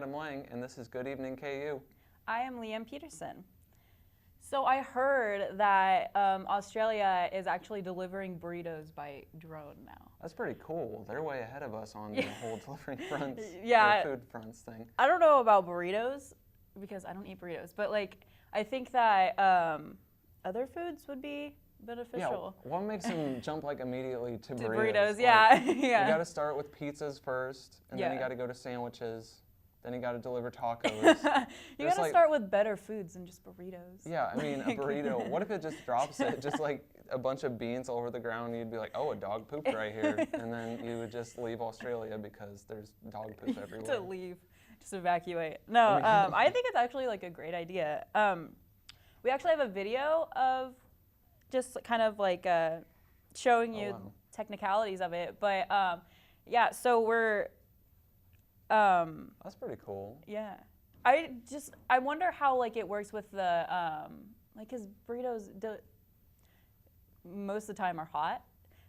Adam Lang, and this is Good Evening KU. I am Liam Peterson. So I heard that Australia is actually delivering burritos by drone now. That's pretty cool. They're way ahead of us on the whole delivering fronts, Yeah. food fronts thing. I don't know about burritos because I don't eat burritos, but like I think that other foods would be beneficial. Yeah, what makes them jump like immediately to burritos? Burritos, Like, yeah. You got to start with pizzas first, and then you got to go to sandwiches. Then you got to deliver tacos. You got to start with better foods than just burritos. Yeah, I mean, a burrito, what if it just drops it, just like a bunch of beans all over the ground, you'd be like, oh, a dog pooped right here. And then you would just leave Australia because there's dog poop everywhere. To leave, just evacuate. No, I think it's actually like a great idea. We actually have a video of just kind of like showing you technicalities of it. But yeah, so we're... That's pretty cool. Yeah. I wonder how like it works with the, like cause burritos most of the time are hot.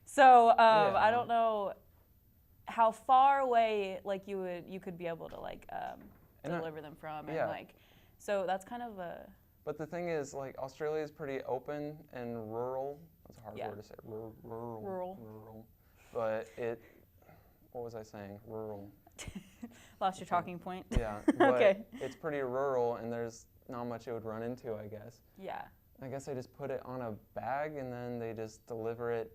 So I don't know how far away like you could be able to like deliver them from and like, so that's kind of a. But the thing is, like, Australia is pretty open and rural. That's a hard word to say. Rural. But what was I saying? Rural. Lost your talking point. Yeah, but it's pretty rural, and there's not much it would run into, I guess. Yeah. I guess they just put it on a bag, and then they just deliver it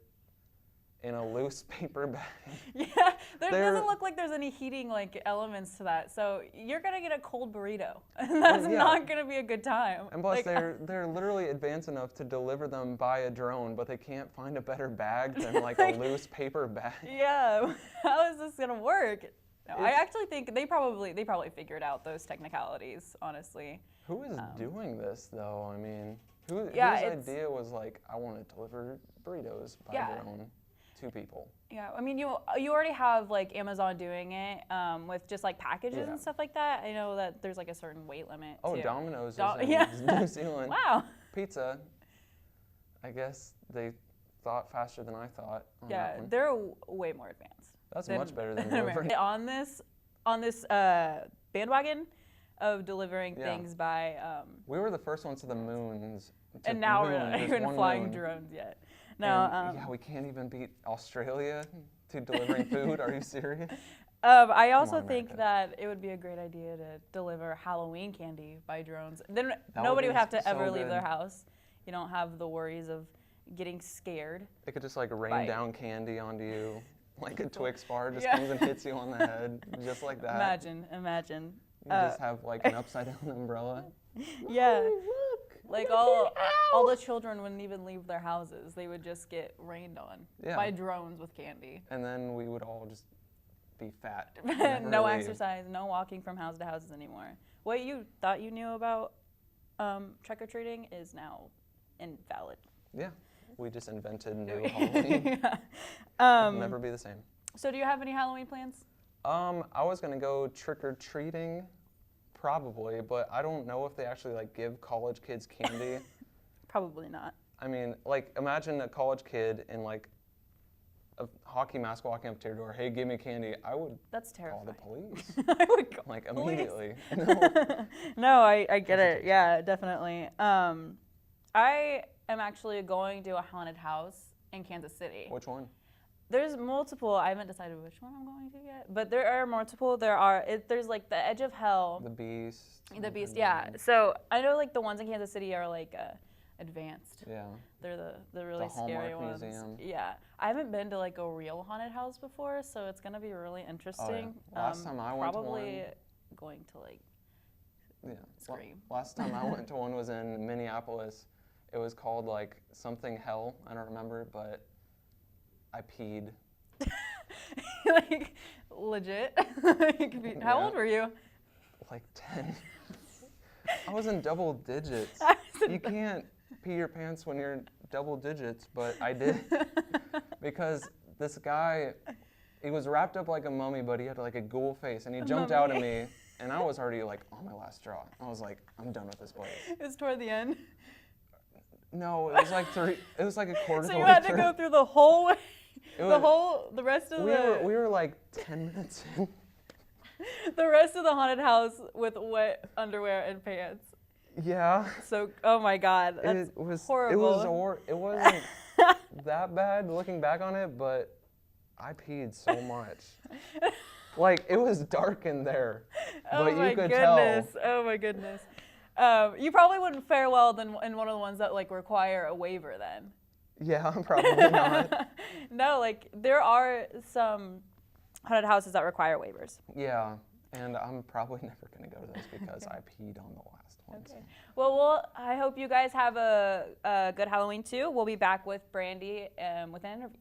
in a loose paper bag. Yeah, there doesn't look like there's any heating like elements to that, so you're gonna get a cold burrito, and that's not gonna be a good time. And plus, they're literally advanced enough to deliver them by a drone, but they can't find a better bag than like a loose paper bag. Yeah, how is this gonna work? No, I actually think they probably figured out those technicalities, honestly. Who is doing this though? I mean, whose idea was like, I want to deliver burritos by drone to people? Yeah, I mean, you already have like Amazon doing it with just like packages and stuff like that. I know that there's like a certain weight limit. Oh, too. Domino's is in New Zealand. Wow. Pizza. I guess they thought faster than I thought. Yeah, they're way more advanced. That's much better than delivering. On this bandwagon of delivering things by. We were the first ones to the moons. And now we're not even flying drones yet. No. Yeah, we can't even beat Australia to delivering food. Are you serious? I also think that it would be a great idea to deliver Halloween candy by drones. Then nobody would have to ever leave their house. You don't have the worries of getting scared. It could just like rain down candy onto you. Like a Twix bar just comes and hits you on the head, just like that. Imagine. You just have like an upside down umbrella. Yeah. Look, like all the children wouldn't even leave their houses. They would just get rained on by drones with candy. And then we would all just be fat. No exercise, no walking from house to houses anymore. What you thought you knew about trick-or-treating is now invalid. Yeah. We just invented new Halloween. It'll never be the same. So do you have any Halloween plans? I was gonna go trick-or-treating, probably, but I don't know if they actually like give college kids candy. Probably not. I mean, like imagine a college kid in like a hockey mask walking up to your door. Hey, give me candy. I would call the police. I would call like immediately. No, I get it. Yeah, definitely. I am actually going to a haunted house in Kansas City. Which one? There's multiple. I haven't decided which one I'm going to yet, but there are multiple. There's like the Edge of Hell. The Beast. The Beast, yeah. So I know like the ones in Kansas City are like advanced. Yeah. They're the really scary ones. Museum. Yeah. I haven't been to like a real haunted house before, so it's gonna be really interesting. Oh, yeah. Last time I went to one. Probably going to like scream. Last time I went to one was in Minneapolis. It was called like something hell. I don't remember, but I peed. Like legit? How old were you? Like 10. I was in double digits. You can't pee your pants when you're double digits, but I did. Because this guy, he was wrapped up like a mummy, but he had like a ghoul face, and he jumped out at me, and I was already like on my last straw. I was like, I'm done with this place. It was toward the end? No, it was like it was like a quarter of the way. So you had to go through the whole way, the rest of we were like 10 minutes in. The rest of the haunted house with wet underwear and pants. Yeah. So, oh my God, that's horrible. It wasn't that bad looking back on it, but I peed so much. Like, it was dark in there, but you could tell. Oh my goodness. You probably wouldn't fare well in one of the ones that like require a waiver then. Yeah, probably not. No, like there are some haunted houses that require waivers. Yeah, and I'm probably never going to go to those because I peed on the last ones. Okay. Well, I hope you guys have a good Halloween too. We'll be back with Brandy with an interview.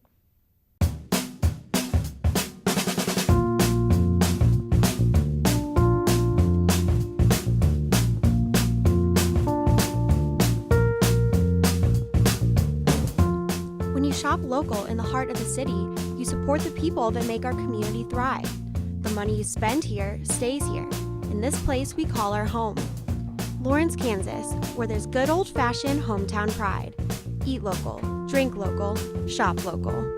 When you shop local in the heart of the city, you support the people that make our community thrive. The money you spend here stays here, in this place we call our home. Lawrence, Kansas, where there's good old-fashioned hometown pride. Eat local, drink local, shop local.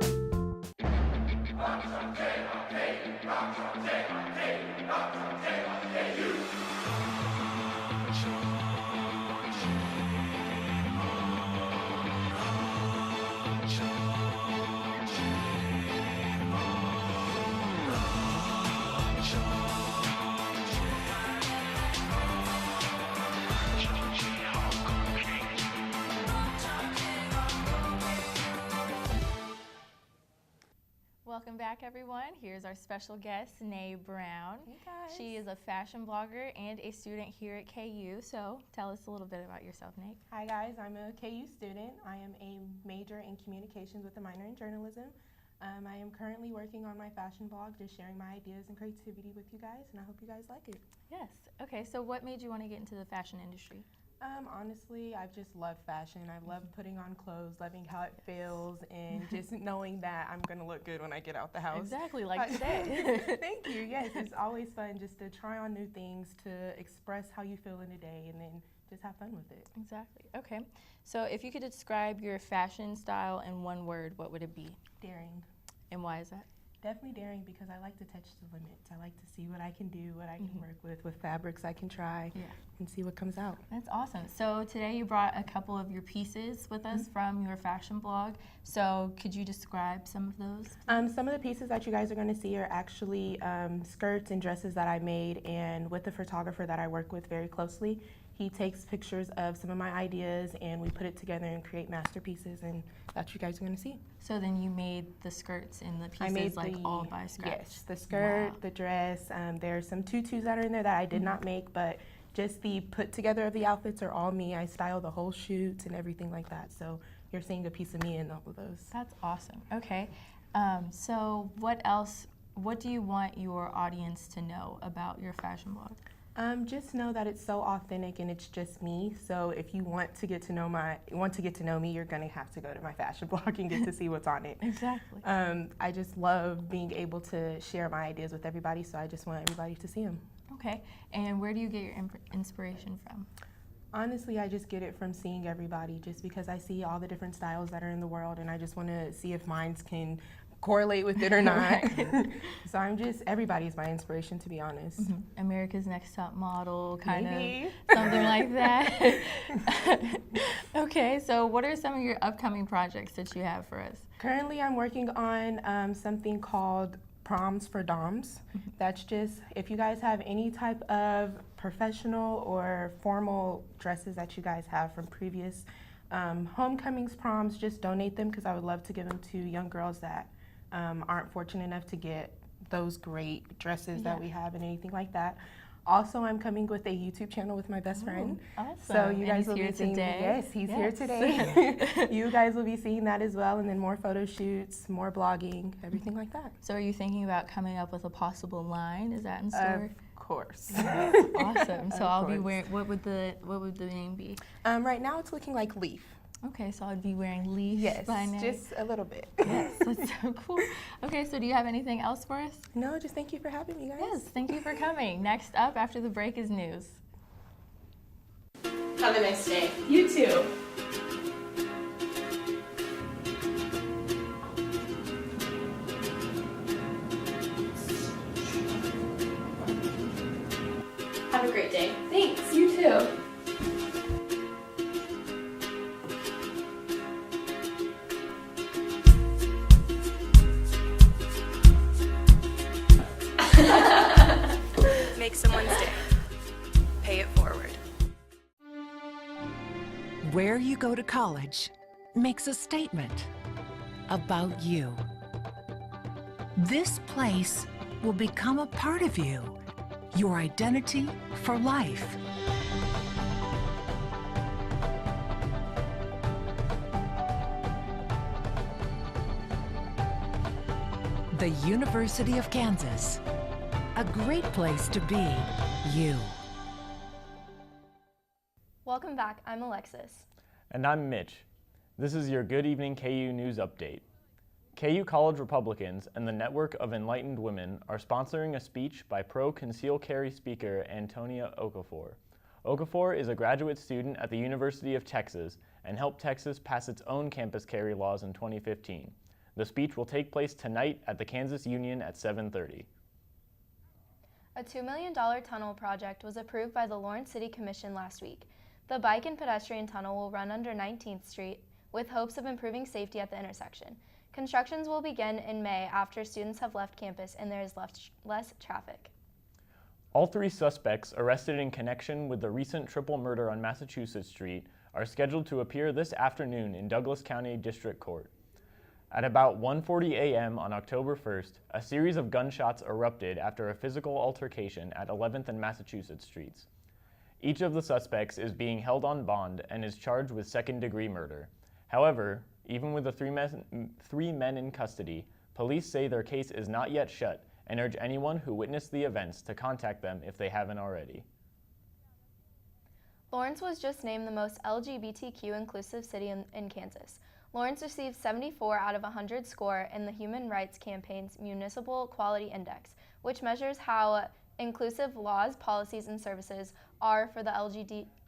Welcome back, everyone. Here's our special guest, Nae Brown. Hey guys. She is a fashion blogger and a student here at KU. So tell us a little bit about yourself, Nae. Hi guys, I'm a KU student. I am a major in communications with a minor in journalism. I am currently working on my fashion blog, just sharing my ideas and creativity with you guys, and I hope you guys like it. Yes. Okay, so what made you want to get into the fashion industry? Honestly, I've just loved fashion. I love putting on clothes, loving how it feels, and just knowing that I'm going to look good when I get out the house. Exactly, like today. Thank you. Yes, it's always fun just to try on new things, to express how you feel in a day, and then just have fun with it. Exactly. Okay. So if you could describe your fashion style in one word, what would it be? Daring. And why is that? Definitely daring because I like to touch the limits. I like to see what I can do, what I can work with fabrics I can try, and see what comes out. That's awesome. So today you brought a couple of your pieces with us from your fashion blog. So could you describe some of those? Some of the pieces that you guys are going to see are actually skirts and dresses that I made, and with the photographer that I work with very closely. He takes pictures of some of my ideas and we put it together and create masterpieces, and that's what you guys are going to see. So then you made the skirts and the pieces all by scratch? Yes, the skirt, the dress. There's some tutus that are in there that I did not make, but just the put together of the outfits are all me. I style the whole shoots and everything like that. So you're seeing a piece of me in all of those. That's awesome. Okay. So what else, what do you want your audience to know about your fashion blog? Just know that it's so authentic and it's just me. So if you want to get to know me, you're gonna have to go to my fashion blog and get to see what's on it. Exactly. I just love being able to share my ideas with everybody, so I just want everybody to see them. Okay. And where do you get your inspiration from? Honestly, I just get it from seeing everybody, just because I see all the different styles that are in the world, and I just want to see if mine can correlate with it or not. So I'm just, everybody's my inspiration, to be honest. America's Next Top Model, kind of something like that. Okay, so what are some of your upcoming projects that you have for us? Currently I'm working on something called Proms for Doms. That's just, if you guys have any type of professional or formal dresses that you guys have from previous homecomings, proms, just donate them, because I would love to give them to young girls that aren't fortunate enough to get those great dresses that we have and anything like that. Also, I'm coming with a YouTube channel with my best friend. Awesome. So you guys will be seeing today. Yes, he's here today. You guys will be seeing that as well, and then more photo shoots, more blogging, everything like that. So are you thinking about coming up with a possible line? Is that in store? Of course. Awesome. So I'll be wearing, what would the name be? Right now it's looking like Leaf. Okay, so I'd be wearing Leaf by Nae. Just a little bit. Yes, that's so cool. Okay, so do you have anything else for us? No, just thank you for having me, guys. Yes, thank you for coming. Next up after the break is news. Have a nice day. You too. someone's day. Pay it forward. Where you go to college makes a statement about you. This place will become a part of you, your identity for life. The University of Kansas, a great place to be you. Welcome back, I'm Alexis. And I'm Mitch. This is your Good Evening KU News Update. KU College Republicans and the Network of Enlightened Women are sponsoring a speech by pro-conceal carry speaker Antonia Okafor. Okafor is a graduate student at the University of Texas and helped Texas pass its own campus carry laws in 2015. The speech will take place tonight at the Kansas Union at 7:30. A $2 million tunnel project was approved by the Lawrence City Commission last week. The bike and pedestrian tunnel will run under 19th Street with hopes of improving safety at the intersection. Constructions will begin in May after students have left campus and there is less traffic. All three suspects arrested in connection with the recent triple murder on Massachusetts Street are scheduled to appear this afternoon in Douglas County District Court. At about 1:40 a.m. on October 1st, a series of gunshots erupted after a physical altercation at 11th and Massachusetts Streets. Each of the suspects is being held on bond and is charged with second-degree murder. However, even with the three men in custody, police say their case is not yet shut and urge anyone who witnessed the events to contact them if they haven't already. Lawrence was just named the most LGBTQ inclusive city in Kansas. Lawrence received 74 out of 100 score in the Human Rights Campaign's Municipal Quality Index, which measures how inclusive laws, policies, and services are for the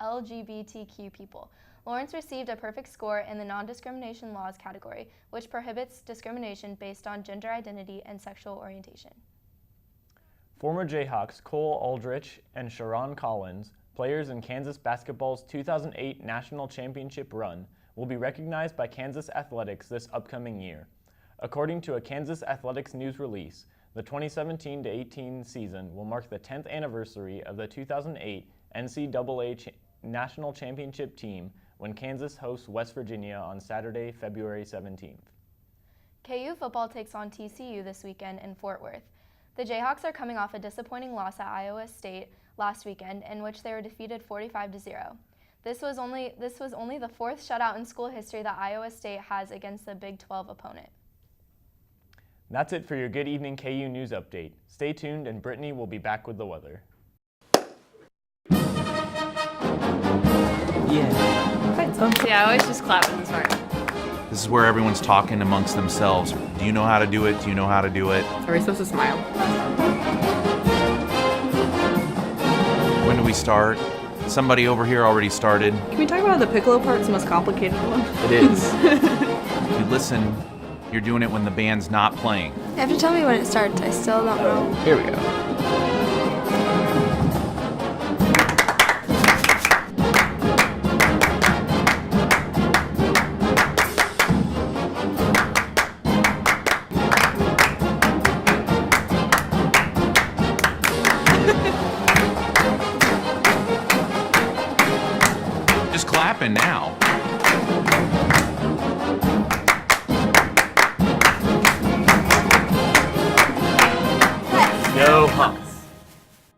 LGBTQ people. Lawrence received a perfect score in the non-discrimination laws category, which prohibits discrimination based on gender identity and sexual orientation. Former Jayhawks Cole Aldrich and Sharon Collins, players in Kansas basketball's 2008 National Championship run, will be recognized by Kansas Athletics this upcoming year. According to a Kansas Athletics news release, the 2017-18 season will mark the 10th anniversary of the 2008 NCAA National Championship team when Kansas hosts West Virginia on Saturday, February 17th. KU football takes on TCU this weekend in Fort Worth. The Jayhawks are coming off a disappointing loss at Iowa State last weekend in which they were defeated 45-0. This was only the fourth shutout in school history that Iowa State has against a Big 12 opponent. That's it for your Good Evening KU News Update. Stay tuned and Brittany will be back with the weather. Yeah, I always just clap at this part. This is where everyone's talking amongst themselves. Do you know how to do it? Do you know how to do it? Are we supposed to smile? When do we start? Somebody over here already started. Can we talk about the piccolo part's the most complicated one? It is. If you listen, you're doing it when the band's not playing. You have to tell me when it starts. I still don't know. Here we go. Just clapping now. No humps.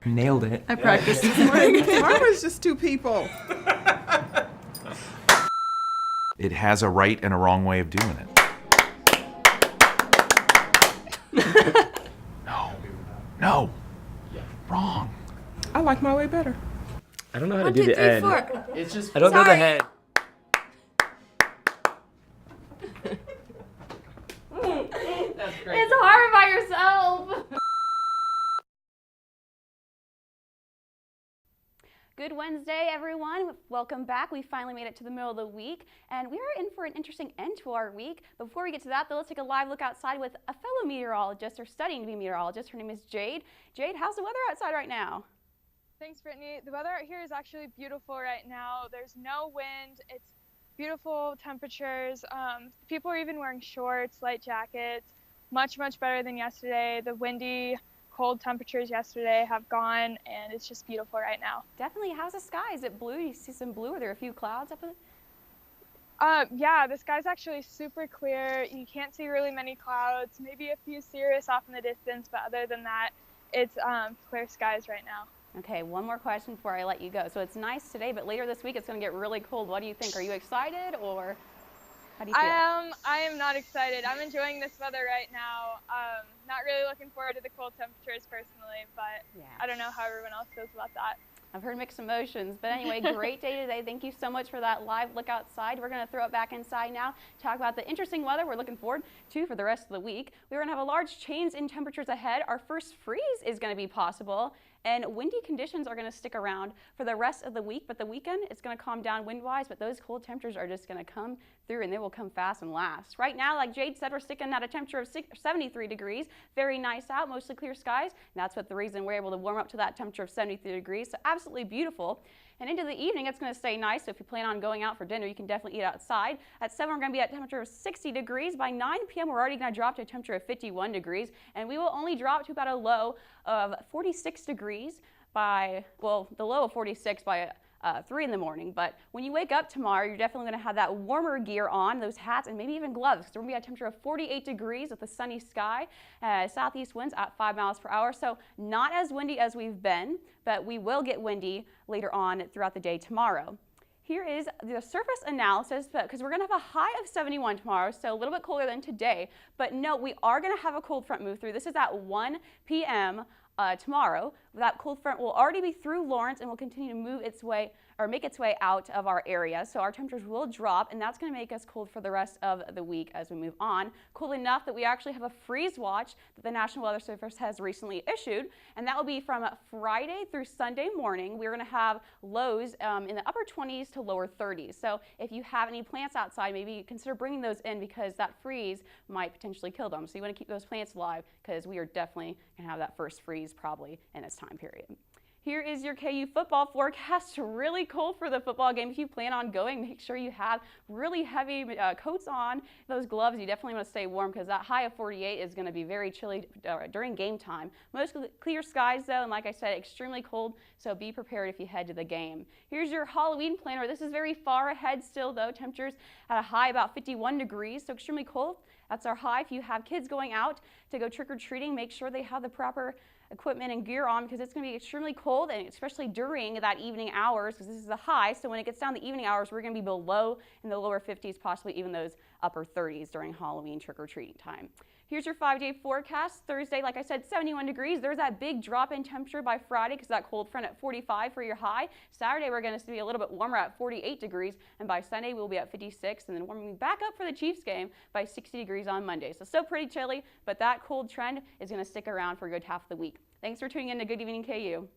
Nailed it. I practiced this morning. Mine was just two people. It has a right and a wrong way of doing it. No. Wrong. I like my way better. I don't know how to do the end. It's just I don't know the head. That's great. It's hard by yourself. Good Wednesday, everyone. Welcome back. We finally made it to the middle of the week, and we are in for an interesting end to our week. But before we get to that, though, let's take a live look outside with a fellow meteorologist, or studying to be a meteorologist. Her name is Jade. Jade, how's the weather outside right now? Thanks, Brittany. The weather out here is actually beautiful right now. There's no wind. It's beautiful temperatures. People are even wearing shorts, light jackets. Much, much better than yesterday. The windy cold temperatures yesterday have gone, and it's just beautiful right now. Definitely. How's the sky? Is it blue? You see some blue? Are there a few clouds up in it? Yeah, the sky's actually super clear. You can't see really many clouds, maybe a few cirrus off in the distance, but other than that, it's clear skies right now. Okay, one more question before I let you go. So it's nice today, but later this week it's going to get really cold. What do you think? Are you excited, or how do you feel? I am not excited. I'm enjoying this weather right now. Not really looking forward to the cold temperatures personally, but yeah. I don't know how everyone else feels about that. I've heard mixed emotions, but anyway, great day today. Thank you so much for that live look outside. We're going to throw it back inside now, talk about the interesting weather we're looking forward to for the rest of the week. We're going to have a large change in temperatures ahead. Our first freeze is going to be possible, and windy conditions are going to stick around for the rest of the week, but the weekend it's going to calm down wind-wise, but those cold temperatures are just going to come through, and they will come fast and last. Right now, like Jade said, we're sticking at a temperature of 73 degrees. Very nice out, mostly clear skies, and that's what the reason we're able to warm up to that temperature of 73 degrees, so absolutely beautiful. And into the evening, it's going to stay nice, so if you plan on going out for dinner, you can definitely eat outside. At 7, we're going to be at a temperature of 60 degrees. By 9 p.m., we're already going to drop to a temperature of 51 degrees, and we will only drop to about a low of 46 degrees by, well, the low of 46 by 3 in the morning. But when you wake up tomorrow, you're definitely going to have that warmer gear on, those hats, and maybe even gloves. So we're going to be at a temperature of 48 degrees with a sunny sky, southeast winds at 5 miles per hour. So not as windy as we've been, but we will get windy later on throughout the day tomorrow. Here is the surface analysis, because we're going to have a high of 71 tomorrow, so a little bit colder than today. But no, we are going to have a cold front move through. This is at 1 p.m. Tomorrow. That cold front will already be through Lawrence and will continue to move its way or make its way out of our area. So our temperatures will drop, and that's going to make us cold for the rest of the week as we move on. Cold enough that we actually have a freeze watch that the National Weather Service has recently issued, and that will be from Friday through Sunday morning. We're going to have lows in the upper 20s to lower 30s. So if you have any plants outside, maybe consider bringing those in, because that freeze might potentially kill them. So you want to keep those plants alive, because we are definitely going to have that first freeze probably in this time period. Here is your KU football forecast. Really cold for the football game. If you plan on going, make sure you have really heavy coats on. Those gloves, you definitely want to stay warm, because that high of 48 is going to be very chilly during game time. Mostly clear skies though, and like I said, extremely cold, so be prepared if you head to the game. Here's your Halloween planner. This is very far ahead still though. Temperatures at a high about 51 degrees, so extremely cold. That's our high. If you have kids going out to go trick-or-treating, make sure they have the proper equipment and gear on, because it's going to be extremely cold, and especially during that evening hours, because this is a high. So when it gets down the evening hours, we're going to be below in the lower 50s, possibly even those upper 30s during Halloween trick-or-treating time. Here's your 5-day forecast. Thursday, like I said, 71 degrees. There's that big drop in temperature by Friday, because that cold front at 45 for your high. Saturday, we're going to be a little bit warmer at 48 degrees, and by Sunday, we'll be at 56, and then warming back up for the Chiefs game by 60 degrees on Monday. So still pretty chilly, but that cold trend is going to stick around for a good half of the week. Thanks for tuning in to Good Evening KU.